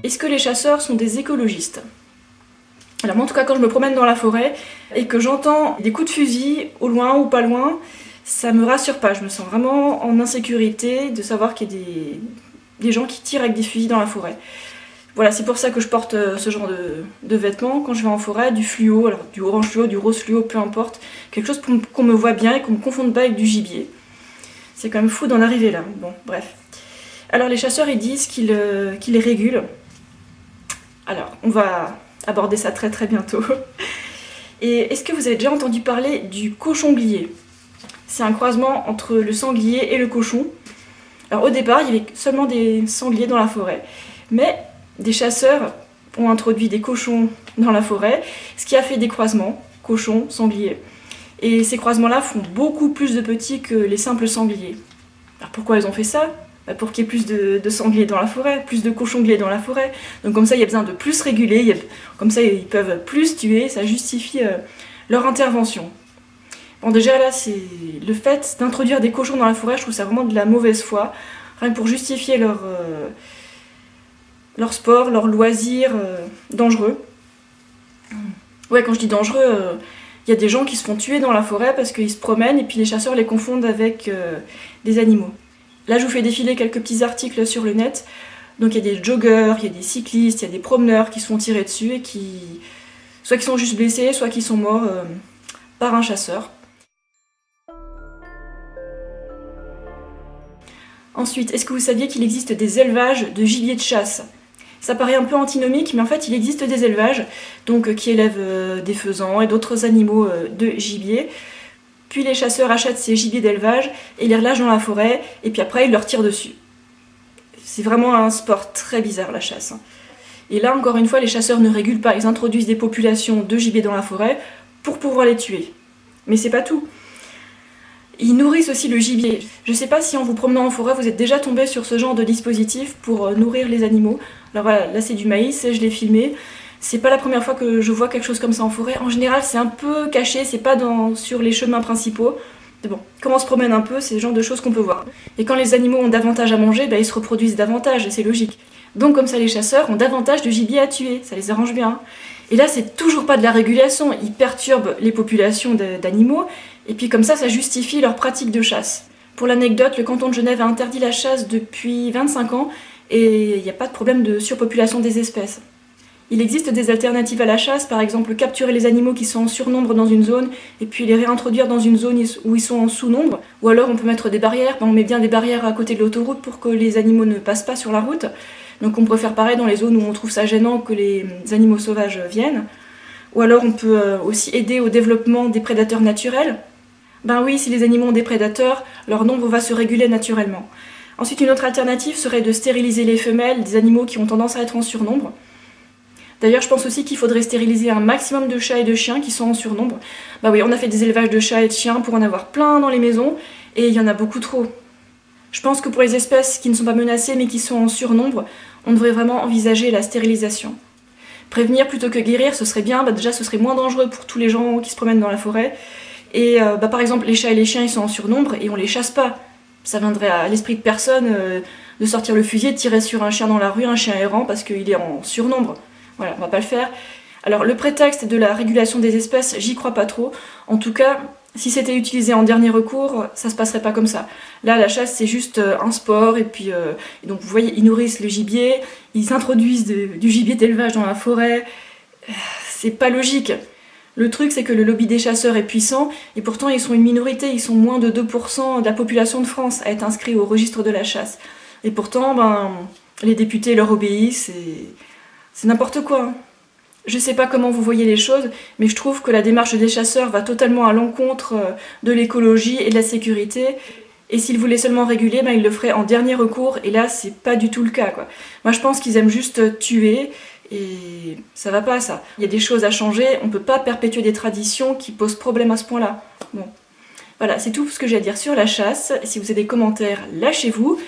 Est-ce que les chasseurs sont des écologistes? Alors moi en tout cas quand je me promène dans la forêt et que j'entends des coups de fusil au loin ou pas loin, ça me rassure pas, je me sens vraiment en insécurité de savoir qu'il y a des gens qui tirent avec des fusils dans la forêt. Voilà, c'est pour ça que je porte ce genre de vêtements quand je vais en forêt, du fluo, alors du orange fluo, du rose fluo, peu importe, quelque chose pour qu'on me voit bien et qu'on me confonde pas avec du gibier. C'est quand même fou d'en arriver là, bon bref. Alors les chasseurs ils disent qu'ils les régulent. Alors on va aborder ça très très bientôt. Et est-ce que vous avez déjà entendu parler du cochonglier? C'est un croisement entre le sanglier et le cochon. Alors au départ il y avait seulement des sangliers dans la forêt, mais des chasseurs ont introduit des cochons dans la forêt, ce qui a fait des croisements, cochons, sangliers. Et ces croisements-là font beaucoup plus de petits que les simples sangliers. Alors pourquoi ils ont fait ça? Pour qu'il y ait plus de sangliers dans la forêt, plus de cochongliers dans la forêt. Donc comme ça, il y a besoin de plus réguler, comme ça ils peuvent plus tuer, ça justifie leur intervention. Bon déjà là, c'est le fait d'introduire des cochons dans la forêt, je trouve ça vraiment de la mauvaise foi, rien que pour justifier leur sport, leur loisir dangereux. Ouais, quand je dis dangereux, il y a des gens qui se font tuer dans la forêt parce qu'ils se promènent et puis les chasseurs les confondent avec des animaux. Là, je vous fais défiler quelques petits articles sur le net. Donc il y a des joggeurs, il y a des cyclistes, il y a des promeneurs qui se font tirer dessus et soit qui sont juste blessés, soit qui sont morts par un chasseur. Ensuite, est-ce que vous saviez qu'il existe des élevages de gibier de chasse? Ça paraît un peu antinomique, mais en fait il existe des élevages donc, qui élèvent des faisans et d'autres animaux de gibier. Puis les chasseurs achètent ces gibiers d'élevage et les relâchent dans la forêt, et puis après ils leur tirent dessus. C'est vraiment un sport très bizarre la chasse. Et là encore une fois, les chasseurs ne régulent pas, ils introduisent des populations de gibier dans la forêt pour pouvoir les tuer. Mais c'est pas tout. Ils nourrissent aussi le gibier. Je sais pas si en vous promenant en forêt, vous êtes déjà tombé sur ce genre de dispositif pour nourrir les animaux. Alors voilà, là c'est du maïs, je l'ai filmé. C'est pas la première fois que je vois quelque chose comme ça en forêt. En général, c'est un peu caché, c'est pas sur les chemins principaux. Mais bon, quand on se promène un peu, c'est le genre de choses qu'on peut voir. Et quand les animaux ont davantage à manger, ils se reproduisent davantage, et c'est logique. Donc comme ça, les chasseurs ont davantage de gibier à tuer, ça les arrange bien. Et là, c'est toujours pas de la régulation, ils perturbent les populations d'animaux, et puis comme ça justifie leur pratique de chasse. Pour l'anecdote, le canton de Genève a interdit la chasse depuis 25 ans, et il n'y a pas de problème de surpopulation des espèces. Il existe des alternatives à la chasse, par exemple capturer les animaux qui sont en surnombre dans une zone et puis les réintroduire dans une zone où ils sont en sous-nombre. Ou alors on peut mettre des barrières, on met bien des barrières à côté de l'autoroute pour que les animaux ne passent pas sur la route. Donc on peut faire pareil dans les zones où on trouve ça gênant que les animaux sauvages viennent. Ou alors on peut aussi aider au développement des prédateurs naturels. Ben oui, si les animaux ont des prédateurs, leur nombre va se réguler naturellement. Ensuite, une autre alternative serait de stériliser les femelles des animaux qui ont tendance à être en surnombre. D'ailleurs, je pense aussi qu'il faudrait stériliser un maximum de chats et de chiens qui sont en surnombre. Bah oui, on a fait des élevages de chats et de chiens pour en avoir plein dans les maisons, et il y en a beaucoup trop. Je pense que pour les espèces qui ne sont pas menacées mais qui sont en surnombre, on devrait vraiment envisager la stérilisation. Prévenir plutôt que guérir, ce serait bien, déjà ce serait moins dangereux pour tous les gens qui se promènent dans la forêt. Et par exemple, les chats et les chiens ils sont en surnombre et on les chasse pas. Ça viendrait à l'esprit de personne de sortir le fusil et de tirer sur un chien dans la rue, un chien errant, parce qu'il est en surnombre. Voilà, on va pas le faire. Alors le prétexte de la régulation des espèces, j'y crois pas trop. En tout cas, si c'était utilisé en dernier recours, ça se passerait pas comme ça. Là, la chasse, c'est juste un sport, et puis donc vous voyez, ils nourrissent le gibier, ils introduisent du gibier d'élevage dans la forêt. C'est pas logique. Le truc, c'est que le lobby des chasseurs est puissant, et pourtant ils sont une minorité, ils sont moins de 2% de la population de France à être inscrits au registre de la chasse. Et pourtant, les députés leur obéissent, et c'est n'importe quoi. Je sais pas comment vous voyez les choses, mais je trouve que la démarche des chasseurs va totalement à l'encontre de l'écologie et de la sécurité. Et s'ils voulaient seulement réguler, ils le feraient en dernier recours, et là c'est pas du tout le cas, quoi. Moi je pense qu'ils aiment juste tuer, et ça va pas ça. Il y a des choses à changer, on peut pas perpétuer des traditions qui posent problème à ce point-là. Bon. Voilà, c'est tout ce que j'ai à dire sur la chasse. Si vous avez des commentaires, lâchez-vous.